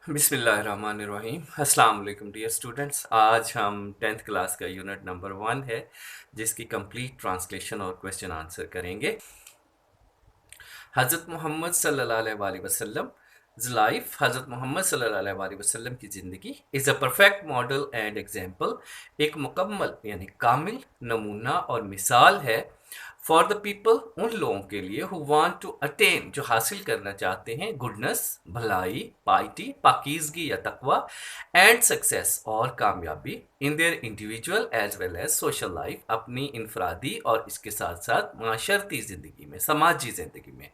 بسم اللہ الرحمن الرحیم۔ السلام علیکم ڈیئر اسٹوڈنٹس، آج ہم 10th کلاس کا یونٹ نمبر 1 ہے جس کی کمپلیٹ ٹرانسلیشن اور کویسچن آنسر کریں گے۔ حضرت محمد صلی اللہ علیہ وآلہ وسلم لائف، حضرت محمد صلی اللہ علیہ وآلہ وسلم کی زندگی as a perfect model and example, ایک مکمل یعنی کامل نمونہ اور مثال ہے فار دا پیپل، ان لوگوں کے لیے who want to attain، جو حاصل کرنا چاہتے ہیں گڈنس، بھلائی، پائٹی، پاکیزگی یا تقوی، اینڈ سکسیس اور کامیابی in their individual as well as social life, اپنی انفرادی اور اس کے ساتھ ساتھ معاشرتی زندگی میں، سماجی زندگی میں۔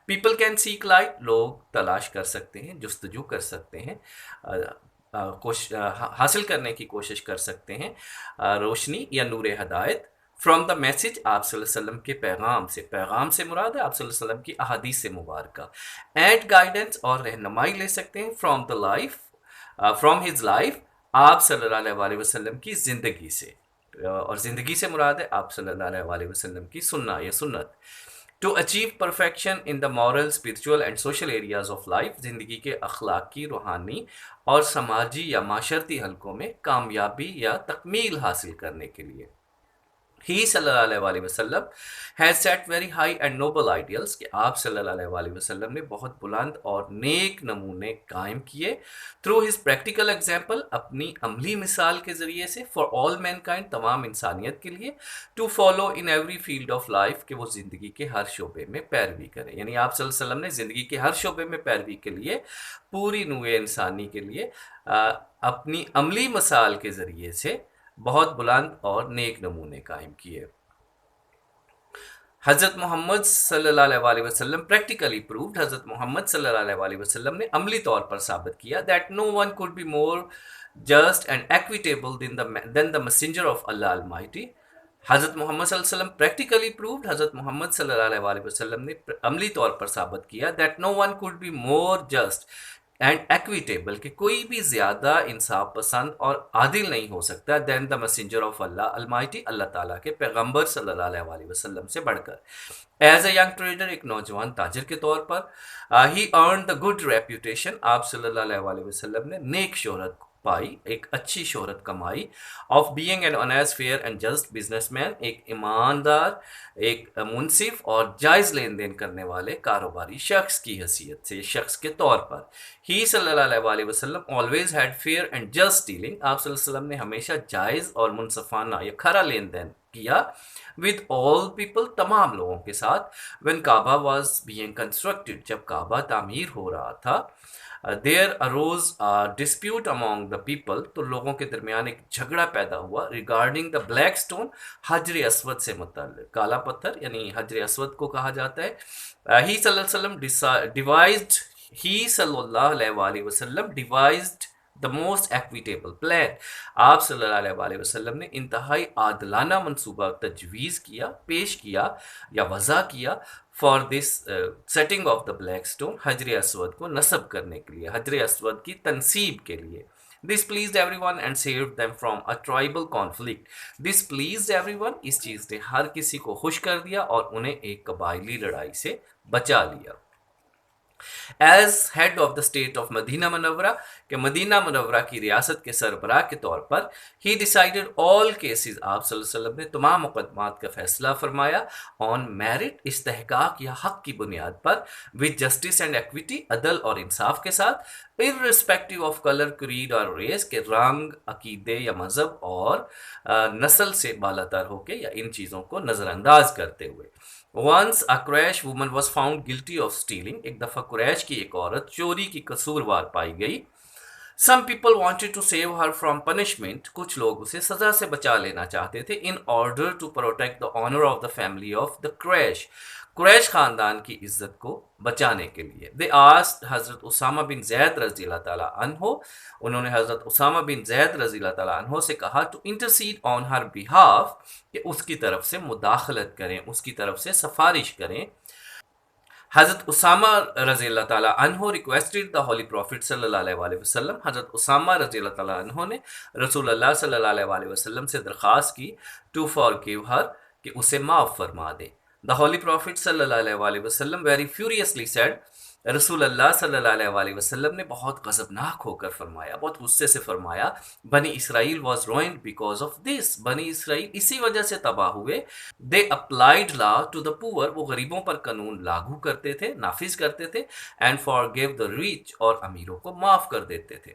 پیپل کین سیک لائٹ، لوگ تلاش کر سکتے ہیں، جستجو کر سکتے ہیں، حاصل کرنے کی کوشش کر سکتے ہیں روشنی یا نور ہدایت فرام دا میسج، آپ صلی اللہ علیہ وسلم کے پیغام سے مراد ہے آپ صلی اللہ علیہ وسلم کی احادیث مبارکہ، اینڈ گائیڈنس اور رہنمائی لے سکتے ہیں from the life, from his life, آپ صلی اللہ علیہ وسلم کی زندگی سے، اور زندگی سے مراد ہے آپ صلی اللہ علیہ وسلم کی سنہ یا سنت۔ To achieve perfection in the moral, spiritual and social areas of life, زندگی کے اخلاقی، روحانی اور سماجی یا معاشرتی حلقوں میں کامیابی یا تکمیل حاصل کرنے کے لیے۔ ہی صلی اللہ علیہ وسلم has set very high and noble ideals, کہ آپ صلی اللہ علیہ وسلم نے بہت بلند اور نیک نمونے قائم کیے، تھرو ہز پریکٹیکل ایگزامپل، اپنی عملی مثال کے ذریعے سے، فار آل مین کائنڈ، تمام انسانیت کے لیے، to follow in every field of life, کہ وہ زندگی کے ہر شعبے میں پیروی کریں، یعنی آپ صلی اللہ علیہ وسلم نے زندگی کے ہر شعبے میں پیروی کے لیے، پوری نوع انسانی کے لیے اپنی عملی مثال کے ذریعے سے بہت بلند اور نیک نمونے قائم کیے۔ حضرت محمد صلی اللہ علیہ وسلم پریکٹیکلی پرووڈ، حضرت محمد صلی اللہ علیہ وسلم نے عملی طور پر ثابت کیا، that no one could be more just and equitable than the messenger of Allah almighty. حضرت محمد صلی اللہ علیہ وسلم پریکٹیکلی پرووڈ، حضرت محمد صلی اللہ علیہ وسلم نے عملی طور پر ثابت کیا، that no one could be more just and equitable, کہ کوئی بھی زیادہ انصاف پسند اور عادل نہیں ہو سکتا دین the messenger of Allah almighty, اللہ تعالیٰ کے پیغمبر صلی اللہ علیہ وسلم سے بڑھ کر۔ ایز اے ینگ ٹریڈر، ایک نوجوان تاجر کے طور پر، ہی ارنڈ دا گڈ ریپیوٹیشن، آپ صلی اللہ علیہ وسلم نے نیک شہرت پائی، ایک اچھی شہرت کمائی، of being an honest fair and just businessman, ایک ایماندار، ایک منصف اور جائز لین دین کرنے والے کاروباری شخص کی حیثیت سے، شخص کے طور پر۔ ہی صلی اللہ علیہ وسلم always had fair and just dealing, آپ صلی اللہ علیہ وسلم نے ہمیشہ جائز اور منصفانہ یا کھرا لین دین کیا، with all people، تمام لوگوں کے ساتھ۔ when Kaaba was being constructed، جب کعبہ تعمیر ہو رہا تھا، there arose a dispute among the people، تو لوگوں کے درمیان ایک جھگڑا پیدا ہوا regarding the black stone، حجر اسود سے متعلق، کالا پتھر یعنی حجر اسود کو کہا جاتا ہے۔ ہی صلی اللہ علیہ وسلم devised، ہی صلی اللہ علیہ وسلم devised the most equitable plan، آپ صلی اللہ علیہ وسلم نے انتہائی عادلانہ منصوبہ تجویز کیا، پیش کیا یا وضع کیا، for this setting of the black stone, حجر اسود کو نصب کرنے کے لیے، حجر اسود کی تنصیب کے لیے۔ This pleased every one and saved them from a tribal conflict, this pleased every one, اس چیز نے ہر کسی کو خوش کر دیا اور انہیں ایک قبائلی لڑائی سے بچا لیا۔ As head of the state of Madina Munawwara, کہ مدینہ منورہ کی ریاست کے سربراہ کے طور پر، ہی ڈیسائیڈڈ آل کیسز، آپ صلی اللہ علیہ وسلم نے تمام مقدمات کا فیصلہ فرمایا، آن میرٹ، استحقاق یا حق کی بنیاد پر، ود جسٹس اینڈ ایکویٹی، عدل اور انصاف کے ساتھ، irrespective آف کلر، کریڈ اور ریس، کے رنگ، عقیدے یا مذہب اور نسل سے بالاتر ہو کے، یا ان چیزوں کو نظر انداز کرتے ہوئے۔ Once a Quraysh woman was found guilty of stealing، ایک دفعہ قریش کی ایک عورت چوری کی قصوروار پائی گئی۔ Some people wanted to save her from punishment، کچھ لوگ اسے سزا سے بچا لینا چاہتے تھے، in order to protect the honor of the family of the Quraysh، قریش خاندان کی عزت کو بچانے کے لیے۔ They asked حضرت اسامہ بن زید رضی اللہ تعالیٰ عنہ، انہوں نے حضرت اسامہ بن زید رضی اللہ تعالیٰ عنہ سے کہا to intercede on her behalf، کہ اس کی طرف سے مداخلت کریں، اس کی طرف سے سفارش کریں۔ حضرت اسامہ رضی اللہ تعالیٰ عنہ ریکویسٹڈ دا ہولی پروفٹ صلی اللہ علیہ وسلم، حضرت اسامہ رضی اللہ تعالیٰ عنہ نے رسول اللہ صلی اللہ علیہ وسلم سے درخواست کی ٹو فارگیو ہر، کہ اسے معاف فرما دے۔ دا ہولی پروفٹ صلی اللہ علیہ وسلم ویری فیوریسلی سیڈ، رسول اللہ صلی اللہ علیہ وسلم نے بہت غضبناک ہو کر فرمایا، بہت غصے سے فرمایا، Bani Israel was ruined because of this, Bani Israel اسی وجہ سے تباہ ہوئے. دے اپلائڈ لا ٹو دا پور، وہ غریبوں پر قانون لاگو کرتے تھے، نافذ کرتے تھے، and for give the reach, اور امیروں کو معاف کر دیتے تھے.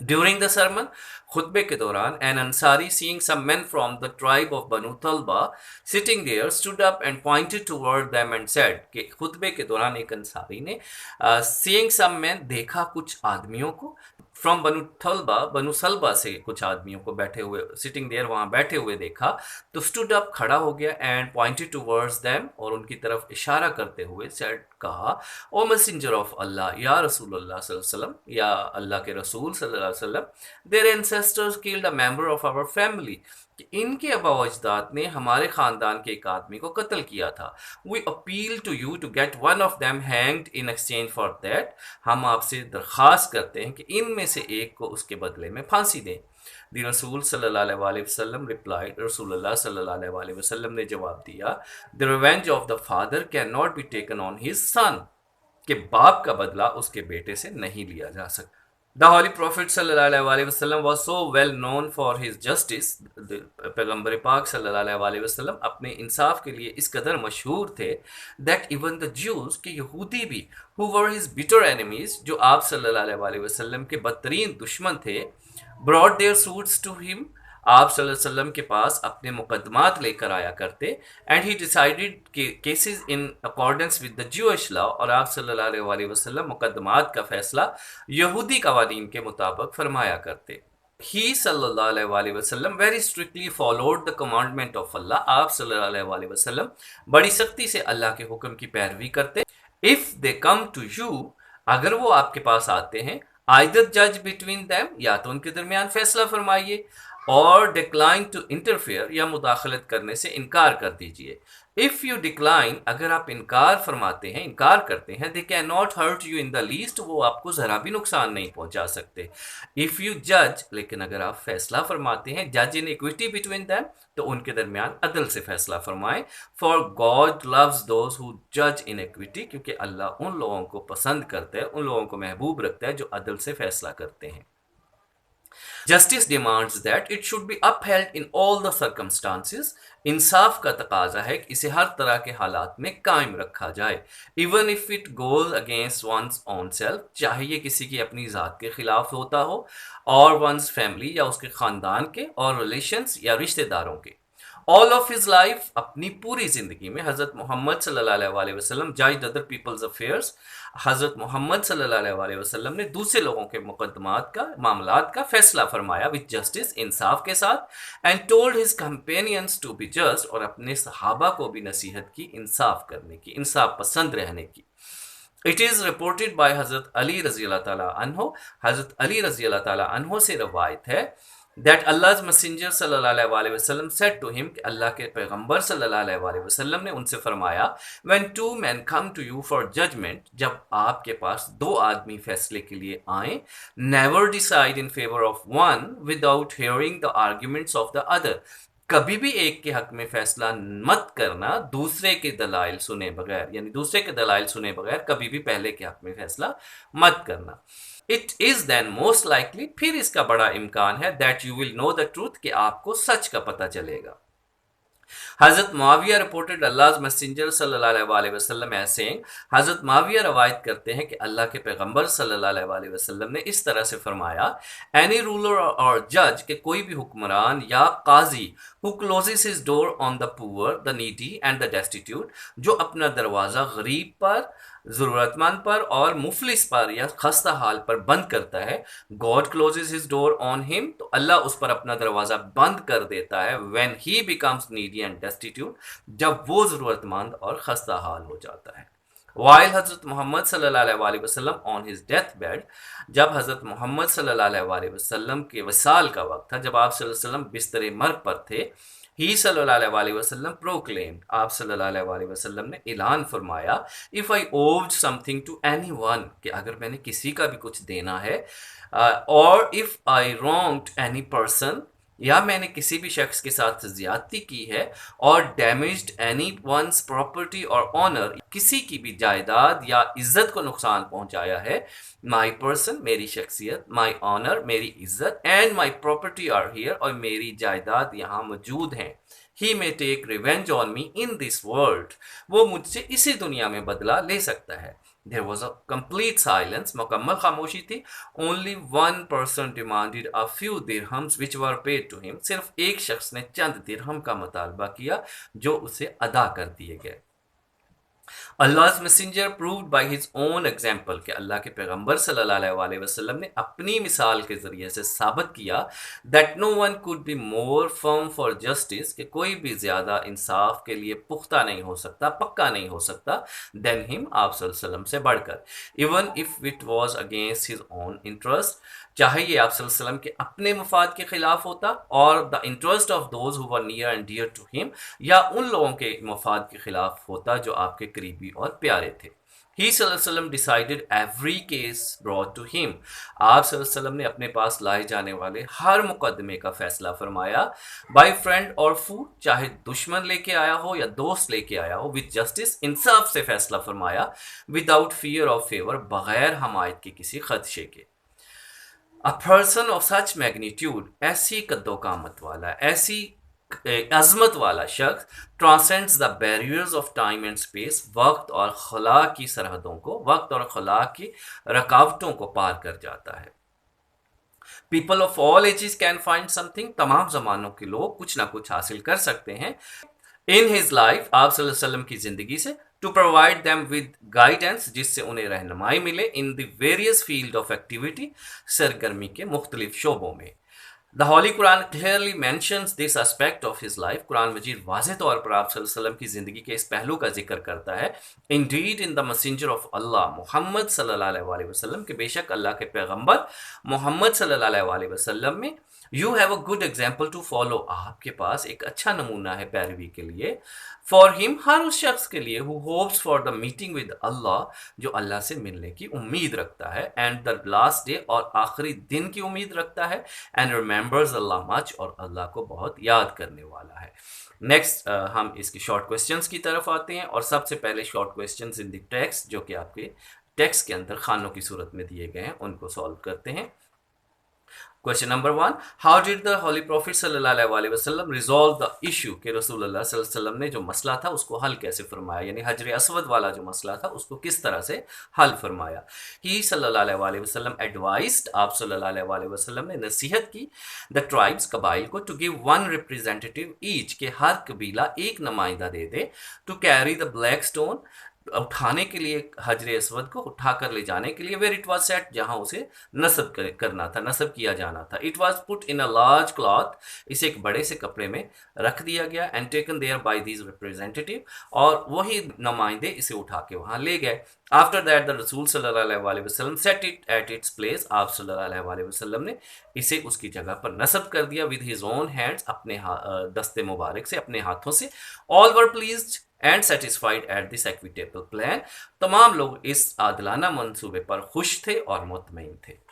During the sermon, خطبے کے دوران, an Ansari, seeing some men from the tribe of Banu Talba sitting there, stood up and pointed toward them and said, کہ خطبے کے دوران ایک انصاری نے seeing some men، دیکھا کچھ آدمیوں کو، فرام بنو طلبہ، بنو سلبہ سے کچھ آدمیوں کو بیٹھے ہوئے، سٹنگ دیئر، وہاں بیٹھے ہوئے دیکھا، تو اسٹوڈ اپ، کھڑا ہو گیا، اینڈ پوائنٹڈ ٹوورڈز دیم، اور ان کی طرف اشارہ کرتے ہوئے سیڈ، کہا، او میسنجر آف اللہ، یا رسول اللہ صلی اللہ علیہ وسلم، یا اللہ کے رسول صلی اللہ علیہ وسلم، their ancestors killed a member of our family، کہ ان کے آباء و اجداد نے ہمارے خاندان کے ایک آدمی کو قتل کیا تھا. We appeal to you to get one of them hanged in exchange for that، ہم آپ سے درخواست کرتے ہیں کہ ان میں سے ایک کو اس کے بدلے میں پھانسی دیں. دی رسول صلی اللہ علیہ وسلم replied، رسول اللہ صلی اللہ علیہ وسلم نے جواب دیا، the revenge of the father cannot be taken on his son، کہ باپ کا بدلہ اس کے بیٹے سے نہیں لیا جا سکتا. The Holy Prophet صلی اللہ علیہ وسلم was so well known for his justice، پیغمبر پاک صلی اللہ علیہ وسلم اپنے انصاف کے لیے اس قدر مشہور تھے، that even the Jews، کہ یہودی بھی، who were his bitter enemies، جو آپ صلی اللہ علیہ وسلم کے بدترین دشمن تھے، brought their suits to him، آپ صلی اللہ علیہ وسلم کے پاس اپنے مقدمات لے کر آیا کرتے، and he decided cases in accordance with the Jewish law, اور آپ صلی اللہ علیہ وسلم مقدمات کا فیصلہ یہودی قوانین کے مطابق فرمایا کرتے. ہی صلی اللہ علیہ وسلم very strictly followed the commandment of Allah, آپ صلی اللہ علیہ وسلم بڑی سختی سے اللہ کے حکم کی پیروی کرتے. If they come to you, اگر وہ آپ کے پاس آتے ہیں، either judge between them، یا تو ان کے درمیان فیصلہ فرمائیے، اور decline to interfere، یا مداخلت کرنے سے انکار کر دیجئے. If you decline، اگر آپ انکار فرماتے ہیں، انکار کرتے ہیں، they cannot hurt you in the least، وہ آپ کو ذرا بھی نقصان نہیں پہنچا سکتے. If you judge، لیکن اگر آپ فیصلہ فرماتے ہیں، judge in equity between them، تو ان کے درمیان عدل سے فیصلہ فرمائیں. For God loves those who judge in equity، کیونکہ اللہ ان لوگوں کو پسند کرتا ہے، ان لوگوں کو محبوب رکھتا ہے جو عدل سے فیصلہ کرتے ہیں. Justice demands that it should be upheld in all the circumstances، انصاف کا تقاضا ہے کہ اسے ہر طرح کے حالات میں قائم رکھا جائے. Even if it goes against one's own self، چاہے یہ کسی کی اپنی ذات کے خلاف ہوتا ہو، اور one's family، یا اس کے خاندان کے، اور relations، یا رشتہ داروں کے. All of his life، اپنی پوری زندگی میں حضرت محمد صلی اللہ علیہ وسلم judged other people's affairs، حضرت محمد صلی اللہ علیہ وسلم نے دوسرے لوگوں کے مقدمات کا، معاملات کا فیصلہ فرمایا with justice، انصاف کے ساتھ، and told his companions to be just، اور اپنے صحابہ کو بھی نصیحت کی انصاف کرنے کی، انصاف پسند رہنے کی. It is reported by حضرت علی رضی اللہ تعالیٰ عنہ، حضرت علی رضی اللہ تعالیٰ عنہ سے روایت ہے that Allah's messenger صلی اللہ علیہ وسلم said to him، کہ اللہ کے پیغمبر صلی اللہ علیہ وسلم نے ان سے فرمایا، when two men come to you for judgment، جب آپ کے پاس دو آدمی فیصلے کے لیے آئیں، never decide in favor of one without hearing the arguments of the other، کبھی بھی ایک کے حق میں فیصلہ مت کرنا دوسرے کے دلائل سنے بغیر، یعنی دوسرے کے دلائل سنے بغیر کبھی بھی پہلے کے حق میں فیصلہ مت کرنا. It is then most likely، پھر اس کا بڑا امکان ہے that you will know the truth، کہ آپ کو سچ کا پتہ چلے گا. حضرت معاویہ reported Allah's messenger صلی اللہ علیہ وسلم as saying، حضرت معاویہ روایت کرتے ہیں کہ اللہ کے پیغمبر صلی اللہ علیہ وسلم نے اس طرح سے فرمایا، any ruler or judge، کہ کوئی بھی حکمران یا قاضی who closes his door on the poor، the needy and the destitute، جو اپنا دروازہ غریب پر، ضرورت مند پر اور مفلس پر یا خستہ حال پر بند کرتا ہے، God closes his door on him، تو اللہ اس پر اپنا دروازہ بند کر دیتا ہے when he becomes needy and destitute، جب وہ ضرورت مند اور خستہ حال ہو جاتا ہے. While حضرت محمد صلی اللہ علیہ وسلم on his death bed، جب حضرت محمد صلی اللہ علیہ وسلم کے وصال کا وقت تھا، جب آپ صلی اللہ علیہ وسلم بستر مرگ پر تھے، ہی صلی اللہ علیہ وسلم proclaimed، آپ صلی اللہ علیہ وسلم نے اعلان فرمایا، if I owed something to anyone، کہ اگر میں نے کسی کا بھی کچھ دینا ہے، or if I wronged any person، یا میں نے کسی بھی شخص کے ساتھ زیادتی کی ہے اور ڈیمیجڈ اینی ونس پراپرٹی اور آنر، کسی کی بھی جائیداد یا عزت کو نقصان پہنچایا ہے، مائی پرسن میری شخصیت، مائی آنر میری عزت، and my property are here اور میری جائیداد یہاں موجود ہیں، ہی may take revenge on me in this world، وہ مجھ سے اسی دنیا میں بدلہ لے سکتا ہے۔ There was a complete silence، مکمل خاموشی تھی۔ Only one person demanded a few dirhams which were paid to him، صرف ایک شخص نے چند درہم کا مطالبہ کیا جو اسے ادا کر دیے گئے۔ Allah's messenger proved by his own example، کہ اللہ کے پیغمبر صلی اللہ علیہ وآلہ وسلم نے اپنی مثال کے ذریعے سے ثابت کیا that no one could be more firm for justice، کہ کوئی بھی زیادہ انصاف کے لیے پختہ نہیں ہو سکتا، پکا نہیں ہو سکتا than him، آپ صلی اللہ علیہ وسلم سے بڑھ کر، even if it was against his own interest، چاہے یہ آپ صلی اللہ علیہ وسلم کے اپنے مفاد کے خلاف ہوتا اور the interest of those who were near and dear to him، یا ان لوگوں کے مفاد کے خلاف ہوتا جو آپ کے قریبی اور پیارے تھے۔ He صلی اللہ علیہ وسلم decided every case brought to him، آپ صلی اللہ علیہ وسلم نے اپنے پاس لائے جانے والے ہر مقدمے کا فیصلہ فرمایا، by friend اور foe، چاہے دشمن لے کے آیا ہو یا دوست لے کے آیا ہو، with justice، انصاف سے فیصلہ فرمایا، without fear of favor، بغیر حمایت کے کسی خدشے کے۔ A person of such magnitude، ایسی قد و قامت والا، ایسی عظمت والا شخص، transcends the barriers of time and space، وقت اور خلا کی سرحدوں کو، وقت اور خلا کی رکاوٹوں کو پار کر جاتا ہے۔ People of all ages can find something، تمام زمانوں کے لوگ کچھ نہ کچھ حاصل کر سکتے ہیں۔ In his life، آپ صلی اللہ علیہ وسلم کی زندگی سے، to provide them with guidance، جس سے انہیں رہنمائی ملے in the various field of activity، سرگرمی کے مختلف شعبوں میں۔ The Holy Quran clearly mentions this aspect of his life، قرآن مجید واضح طور پر آپ صلی اللہ علیہ وسلم کی زندگی کے اس پہلو کا ذکر کرتا ہے۔ Indeed in the messenger of Allah، محمد صلی اللہ علیہ وآلہ وسلم، کہ بے شک اللہ کے پیغمبر محمد صلی اللہ علیہ وآلہ وسلم میں، you have a good example to follow، آپ کے پاس ایک اچھا نمونہ ہے پیروی کے لیے۔ For him، ہر اس شخص کے لیے who hopes for the meeting with Allah، جو اللہ سے ملنے کی امید رکھتا ہے، and the last day، اور آخری دن کی امید رکھتا ہے، and remembers Allah much، اور اللہ کو بہت یاد کرنے والا ہے۔ نیکسٹ ہم اس کی شارٹ کویسچنز کی طرف آتے ہیں، اور سب سے پہلے short questions in the text, جو کہ آپ کے ٹیکسٹ کے اندر خانوں کی صورت میں دیے گئے ہیں، ان کو سالو کرتے ہیں۔ Question number 1، how did the Holy Prophet صلی اللہ علیہ وآلہ وسلم resolve the issue، کہ رسول اللہ صلی اللہ علیہ وسلم نے جو مسئلہ تھا اس کو حل کیسے فرمایا، یعنی حجر اسود والا جو مسئلہ تھا اس کو کس طرح سے حل فرمایا۔ He صلی اللہ علیہ وآلہ وسلم advised، آپ صلی اللہ علیہ وآلہ وسلم نے نصیحت کی، the tribes، قبائل کو، to give one representative each، کہ ہر قبیلہ ایک نمائندہ دے دے، to carry the black stone، اٹھانے کے لیے حجر اسود کو اٹھا کر لے جانے کے لیے، where it was set، جہاں اسے نصب کرنا تھا، نصب کیا جانا تھا۔ It was put in a large cloth، اسے ایک بڑے سے کپڑے میں رکھ دیا گیا، and taken there by these representative، اور وہی نمائندے اسے اٹھا کے وہاں لے گئے۔ After that the رسول صلی اللہ علیہ وآلہ وسلم set it at its place، آپ صلی اللہ علیہ وآلہ وسلم نے اسے اس کی جگہ پر نصب کر دیا، with his own hands، اپنے دست مبارک سے، اپنے ہاتھوں سے۔ All were pleased and satisfied at this equitable plan، تمام لوگ اس عادلانہ منصوبے پر خوش تھے اور مطمئن تھے۔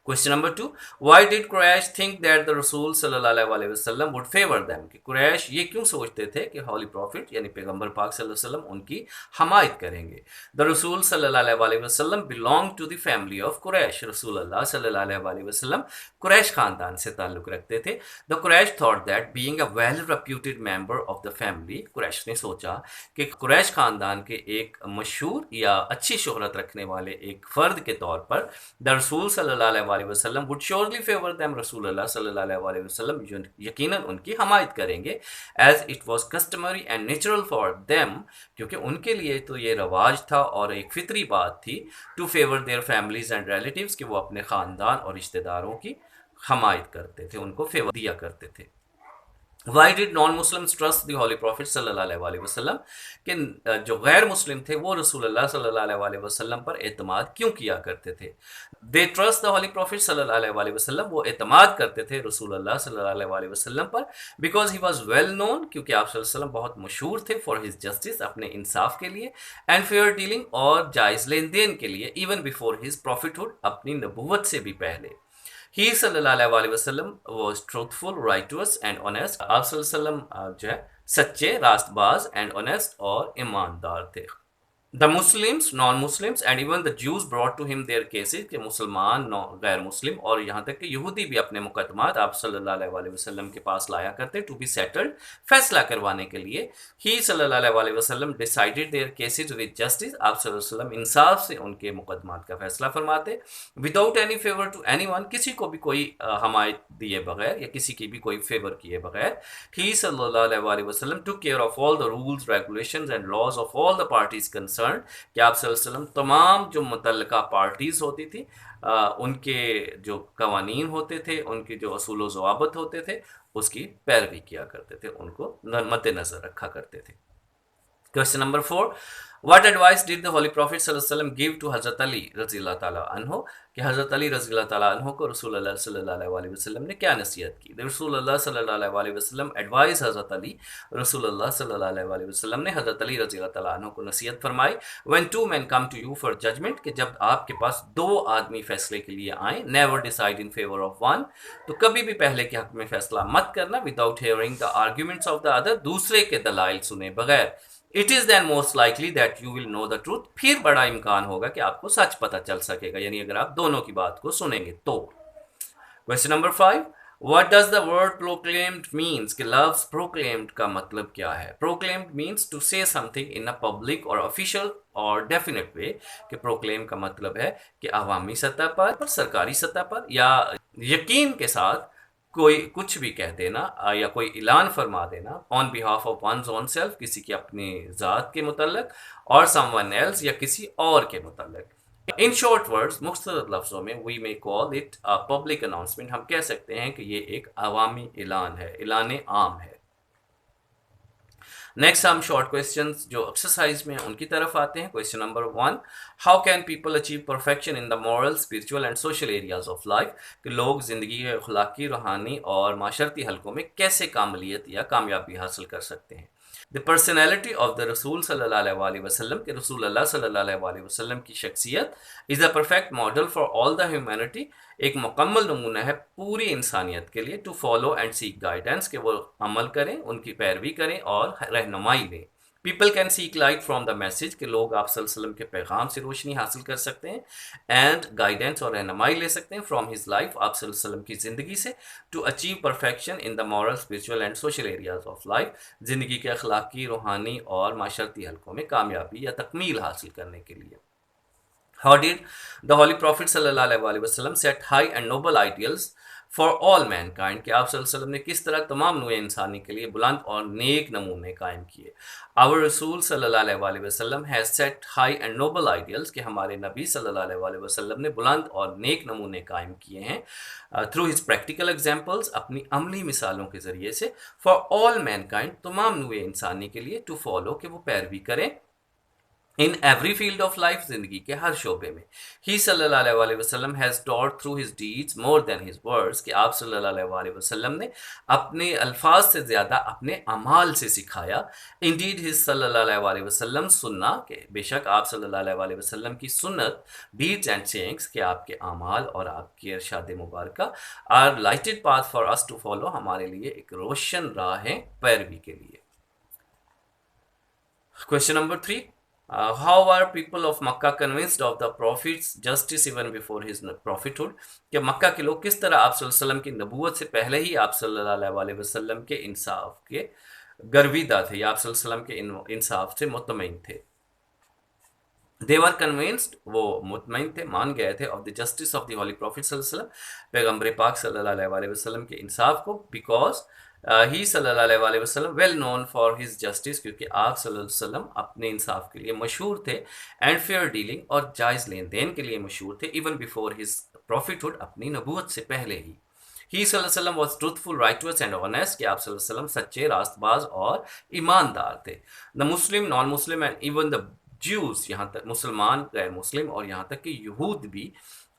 Question number 2، why did Quraysh think that the رسول صلی اللہ علیہ وآلہ وسلم would favor them، کہ قریش یہ کیوں سوچتے تھے کہ ہولی پروفٹ یعنی پیغمبر پاک صلی اللہ علیہ وسلم ان کی حمایت کریں گے۔ The رسول صلی اللہ علیہ وآلہ وسلم belonged to the family of Quraysh، رسول اللہ صلی اللہ علیہ وآلہ وسلم قریش خاندان سے تعلق رکھتے تھے۔ The Quraysh thought that being a well reputed member of the family، قریش نے سوچا کہ قریش خاندان کے ایک مشہور یا اچھی شہرت رکھنے والے ایک فرد کے طور پر the رسول صلی اللہ علیہ وآلہ وسلم would surely favor them، رسول اللہ صلی اللہ علیہ وآلہ وسلم یقیناً ان کی حمایت کریں گے، as it was customary and natural for them، کیونکہ ان کے لیے تو یہ رواج تھا اور ایک فطری بات تھی، to favor their families and relatives، کہ وہ اپنے خاندان اور رشتہ داروں کی حمایت کرتے تھے، ان کو فیور دیا کرتے تھے۔ Why did non-Muslims trust the Holy Prophet صلی اللہ علیہ وآلہ وسلم، کہ جو غیر مسلم تھے وہ رسول اللہ صلی اللہ علیہ وآلہ وسلم پر اعتماد کیوں کیا کرتے تھے؟ They trust the Holy Prophet صلی اللہ علیہ وآلہ وسلم، وہ اعتماد کرتے تھے رسول اللہ صلی اللہ علیہ وآلہ وسلم پر، because he was well known، کیونکہ آپ صلی اللہ علیہ وسلم بہت مشہور تھے، for his justice، اپنے انصاف کے لیے، and fair dealing، اور جائز لین دین کے لیے، even before his prophethood، اپنی نبوت سے بھی پہلے۔ He sallallahu alaihi wasallam was truthful, righteous and honest. آپ صلی اللہ علیہ وسلم جو ہے سچے، راست باز and honest اور ایماندار تھے. The Muslims, non-Muslims and even the Jews brought to him their cases کہ مسلمان غیر مسلم اور یہاں تک کہ یہودی بھی اپنے مقدمات آپ صلی اللہ علیہ وسلم کے پاس لایا کرتے to be settled، فیصلہ کروانے کے لیے. He صلی اللہ علیہ وسلم decided their cases with justice، آپ صلی اللہ علیہ وسلم انصاف سے ان کے مقدمات کا فیصلہ فرماتے. Without any favor to anyone، کسی کو بھی کوئی حمایت دیے بغیر یا کسی کی بھی کوئی فیور کیے بغیر. He صلی اللہ علیہ وسلم took care of all the rules, regulations and laws of all the parties concerned، کہ آپ صلی اللہ علیہ وسلم تمام جو متعلقہ پارٹیز ہوتی تھی ان کے جو قوانین ہوتے تھے، ان کے جو اصول و ضوابط ہوتے تھے، اس کی پیروی کیا کرتے تھے، ان کو مد نظر رکھا کرتے تھے. Question number 4. What advice did the Holy Prophet صلی اللہ علیہ وسلم give to حضرت علی رضی اللہ تعالیٰ عنہ، کہ حضرت علی رضی اللہ تعالیٰ عنہ کو رسول اللہ صلی اللہ علیہ وسلم نے کیا نصیحت کی؟ رسول اللہ صلی اللہ علیہ وسلم ایڈوائز حضرت علی، رسول اللہ صلی اللہ علیہ وسلم نے حضرت علی رضی اللہ تعالیٰ عنہ کو نصیحت فرمائی. When two men come to you for judgment، کہ جب آپ کے پاس دو آدمی فیصلے کے لیے آئیں، never decide in favor of one، تو کبھی بھی پہلے کے حق میں فیصلہ مت کرنا without hearing the arguments of the other، دوسرے کے دلائل سنے بغیر. It is then most likely that you will know the truth، پھر بڑا امکان ہوگا کہ آپ کو سچ پتہ چل سکے گا، یعنی اگر آپ دونوں کی بات کو سنیں گے تو. Question number 5. What does the word proclaimed means، کہ لفظ proclaimed کا مطلب کیا ہے؟ Proclaimed means to say something in a public or official or definite way، کہ proclaim کا مطلب ہے کہ عوامی سطح پر، سرکاری سطح پر یا یقین کے ساتھ کوئی کچھ بھی کہہ دینا یا کوئی اعلان فرما دینا on behalf of one's own self، کسی کی اپنی ذات کے متعلق، اور someone else یا کسی اور کے متعلق. In short words، مختصر لفظوں میں we may call it a public announcement، ہم کہہ سکتے ہیں کہ یہ ایک عوامی اعلان ہے، اعلان عام ہے. نیکسٹ ہم شارٹ کویسچنز جو ایکسرسائز میں ان کی طرف آتے ہیں. Question number 1. How can people achieve perfection in the moral, spiritual and social areas of life, کہ لوگ زندگی کے اخلاقی، روحانی اور معاشرتی حلقوں میں کیسے کاملیت یا کامیابی حاصل کر سکتے ہیں. The personality of the رسول صلی اللہ علیہ وسلم، کہ رسول اللہ صلی اللہ علیہ وسلم کی شخصیت is a perfect model for all the humanity، ایک مکمل نمونہ ہے پوری انسانیت کے لیے. to follow and seek guidance، کہ وہ عمل کریں، ان کی پیروی کریں اور رہنمائی دیں. people can seek light from the message، کہ لوگ آپ صلی اللہ علیہ وسلم کے پیغام سے روشنی حاصل کر سکتے ہیں. and guidance اور رہنمائی لے سکتے ہیں from his life، آپ صلی اللہ علیہ وسلم کی زندگی سے. to achieve perfection in the moral, spiritual and social areas of life، زندگی کے اخلاقی، روحانی اور معاشرتی حلقوں میں کامیابی یا تکمیل حاصل کرنے کے لیے. how did the Holy Prophet صلی اللہ علیہ وسلم set high and noble ideals for all mankind، کہ آپ صلی اللہ علیہ وسلم نے کس طرح تمام نوع انسانی کے لیے بلند اور نیک نمونے قائم کیے. our رسول صلی اللہ علیہ وسلم has set high and noble ideals، کہ ہمارے نبی صلی اللہ علیہ وسلم نے بلند اور نیک نمونے قائم کیے ہیں through his practical examples، اپنی عملی مثالوں کے ذریعے سے. for all mankind، تمام نوع انسانی کے لیے. to follow، کہ وہ پیروی کریں. in every field of life، زندگی کے ہر شعبے میں. he صلی اللہ علیہ وسلم has taught through his deeds more than his words، کہ آپ صلی اللہ علیہ وسلم نے اپنے الفاظ سے زیادہ اپنے اعمال سے سکھایا. indeed his صلی اللہ علیہ وسلم سننا، کہ بے شک آپ صلی اللہ علیہ وسلم کی سنت، deeds and sayings، کہ آپ کے اعمال اور آپ کی ارشاد مبارکہ are lighted path for us to follow، ہمارے لیے ایک روشن راہ ہے پیروی کے لیے. question number 3. how are people of Makkah convinced of the Prophet's justice even before his prophethood، کہ مکہ کے لوگ کس طرح آپ صلی اللہ علیہ وسلم کی نبوت سے پہلے ہی آپ صلی اللہ علیہ وسلم کے انصاف کے گرویدہ تھے یا آپ صلی اللہ علیہ وسلم کے انصاف سے مطمئن تھے. they were convinced، وہ مطمئن تھے، مان گئے تھے of the justice of the Holy Prophet صلی اللہ علیہ وسلم، پیغمبر پاک صلی اللہ علیہ وسلم کے انصاف کو. because ہی صلی اللہ علیہ وسلم well known for his justice, کیونکہ آپ صلی اللہ علیہ وسلم اپنے انصاف کے لیے مشہور تھے. اینڈ فیئر ڈیلنگ، اور جائز لین دین کے لیے مشہور تھے. ایون بیفور ہز پروفیٹہڈ، اپنی نبوت سے پہلے ہی. ہی صلی اللہ علیہ وسلم واز ٹروتھفل، رائٹوس اینڈ آنیسٹ، کہ آپ صلی اللہ علیہ وسلم سچے، راست باز اور ایماندار تھے. The Muslim, non Muslim and even the Jews, یہاں تک مسلمان، غیر مسلم اور یہاں تک کہ یہود بھی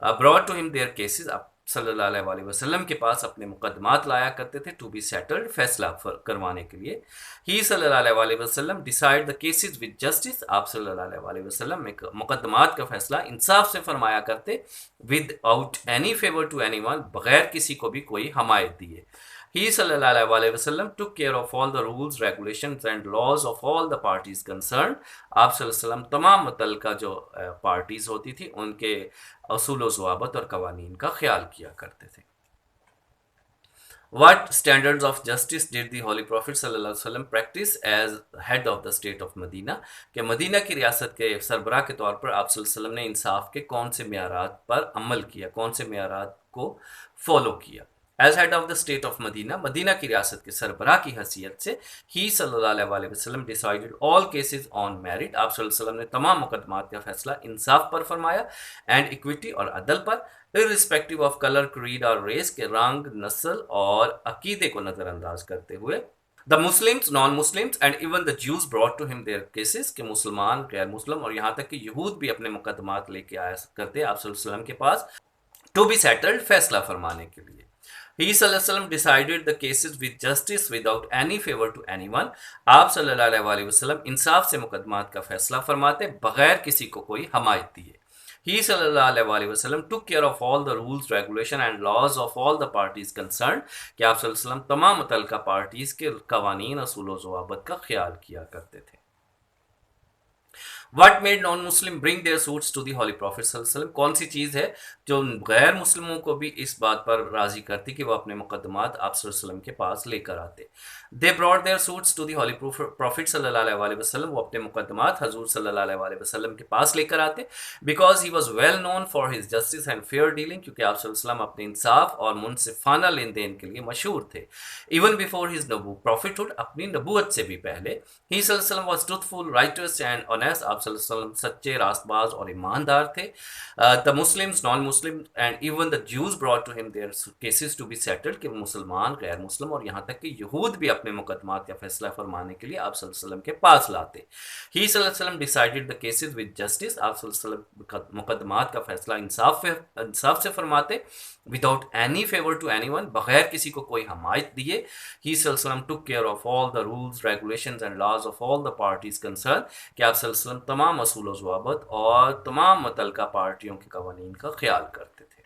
brought to him their cases، صلی اللہ علیہ وسلم کے پاس اپنے مقدمات لایا کرتے تھے ٹو بی سیٹلڈ، فیصلہ کروانے کے لیے. ہی صلی اللہ علیہ وسلم decide the cases with justice. آپ صلی اللہ علیہ وسلم مقدمات کا فیصلہ انصاف سے فرمایا کرتے، without any favour to anyone, بغیر کسی کو بھی کوئی حمایت دیے. He صلی اللہ علیہ وسلم took care of all the rules, regulations and laws of all the parties concerned. آپ صلی اللہ علیہ وسلم تمام متعلقہ جو پارٹیز ہوتی تھی ان کے اصول و ضوابط اور قوانین کا خیال کیا کرتے تھے. What standards of justice did the Holy Prophet صلی اللہ علیہ وسلم practice as head of the state of Medina؟ کہ مدینہ کی ریاست کے سربراہ کے طور پر آپ صلی اللہ علیہ وسلم نے انصاف کے کون سے معیارات پر عمل کیا، کون سے معیارات کو فالو کیا. As head of the state of Madina, Madina کی ریاست کے سربراہ کی حیثیت سے ہی صلی اللہ علیہ وسلم ڈیسائیڈڈ آل کیسز آن میرٹ. آپ صلی اللہ علیہ وسلم نے تمام مقدمات کا فیصلہ انصاف پر فرمایا، اینڈ اکویٹی اور عدل پر، irrespective آف کلر، کریڈ اور ریس، کے رنگ، نسل اور عقیدے کو نظر انداز کرتے ہوئے. The Muslims, non Muslims and even the Jews brought to him their cases, کہ مسلمان، غیر مسلم اور یہاں تک کہ یہود بھی اپنے مقدمات لے کے آیا کرتے آپ صلی اللہ علیہ وسلم کے پاس ٹو بی سیٹلڈ، فیصلہ فرمانے کے لیے. He صلی اللہ علیہ وسلم decided the cases with justice without any favor to anyone. آپ صلی اللہ علیہ وسلم انصاف سے مقدمات کا فیصلہ فرماتے بغیر کسی کو کوئی حمایت دیے. He صلی اللہ علیہ وسلم took care of all the rules, regulation and laws of all the parties concerned. کہ آپ صلی اللہ علیہ وسلم تمام متعلقہ پارٹیز کے قوانین، اصول و ضوابط کا خیال کیا کرتے تھے. What made non-Muslim bring their suits to the Holy Prophet صلی اللہ علیہ وسلم؟ کون سی چیز ہے جو غیر مسلموں کو بھی اس بات پر راضی کرتی کہ وہ اپنے مقدمات آپ صلی اللہ علیہ وسلم کے پاس لے کر آتے؟ They brought their suits to the Holy Prophet صلی اللہ علیہ وسلم. وہ اپنے مقدمات حضور صلی اللہ علیہ وسلم کے پاس لے کر آتے because he was well known for his justice and fair dealing. کیونکہ آپ صلی اللہ علیہ وسلم اپنے انصاف اور منصفانہ لین دین کے لیے مشہور تھے. Even before his prophethood، اپنی نبوت سے بھی پہلے. He صلی اللہ علیہ وسلم was truthful, righteous and honest. آپ صلی اللہ علیہ وسلم سچے، راست باز اور ایماندار تھے. The Muslims, non-Muslims and even the Jews brought to him their cases to be settled. کہ مسلمان، غیر مسلم اور یہاں تک کہ یہود بھی اپنے مقدمات کا فیصلہ فرمانے کے لیے آپ صلی اللہ علیہ وسلم کے پاس لاتے. He صلی اللہ علیہ وسلم decided the cases with justice. آپ صلی اللہ علیہ وسلم مقدمات کا فیصلہ انصاف سے فرماتے without any favor to anyone، بغیر کسی کو کوئی حمایت دیے. He صلی اللہ علیہ وسلم took care of all the rules, regulations and laws of all the parties concerned. کہ آپ صلی اللہ علیہ وسلم تمام اصول و ضوابط اور تمام متعلقہ پارٹیوں کے قوانین کا خیال کرتے تھے.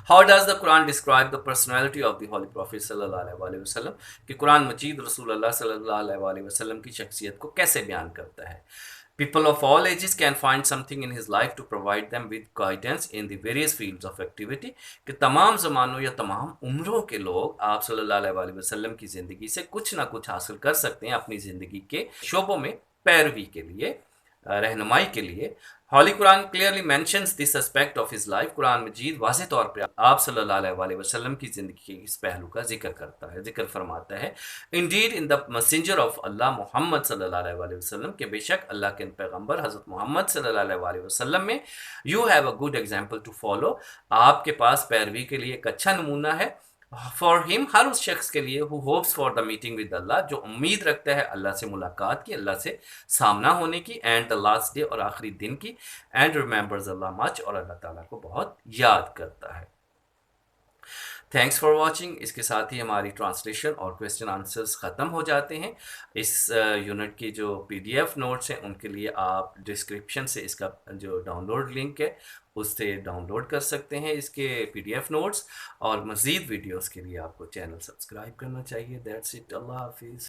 How does the Quran describe the personality of the Holy Prophet صلی اللہ علیہ وسلم؟ کہ قرآن مجید رسول اللہ صلی اللہ علیہ وسلم کی شخصیت کو کیسے بیان کرتا ہے؟ People of all ages can find something in his life to provide them with guidance in the various fields of activity. کہ تمام زمانوں یا تمام عمروں کے لوگ آپ صلی اللہ علیہ وسلم کی زندگی سے کچھ نہ کچھ حاصل کر سکتے ہیں اپنی زندگی کے شعبوں میں پیروی کے لیے، رہنمائی کے لیے. Holy Quran clearly mentions this aspect of his life. قرآن مجید واضح طور پر آپ صلی اللہ علیہ وسلم کی زندگی کے اس پہلو کا ذکر فرماتا ہے. Indeed in the messenger of Allah محمد صلی اللہ علیہ وسلم، کہ بے شک اللہ کے پیغمبر حضرت محمد صلی اللہ علیہ وسلم میں you have a good example to follow. آپ کے پاس پیروی کے لیے ایک اچھا نمونہ ہے. For him، ہر اس شخص کے لیے who hopes for the meeting with Allah، جو امید رکھتا ہے اللہ سے ملاقات کی، اللہ سے سامنا ہونے کی، and the last day اور آخری دن کی، and remembers Allah much اور اللہ تعالیٰ کو بہت یاد کرتا ہے. Thanks for watching. اس کے ساتھ ہی ہماری ٹرانسلیشن اور کویسچن آنسرز ختم ہو جاتے ہیں. اس یونٹ کی جو PDF نوٹس ہیں ان کے لیے آپ ڈسکرپشن سے اس کا جو ڈاؤن لوڈ لنک ہے اس سے ڈاؤن لوڈ کر سکتے ہیں اس کے PDF نوٹس. اور مزید ویڈیوز کے لیے آپ کو چینل سبسکرائب کرنا چاہیے. That's it. اللہ حافظ.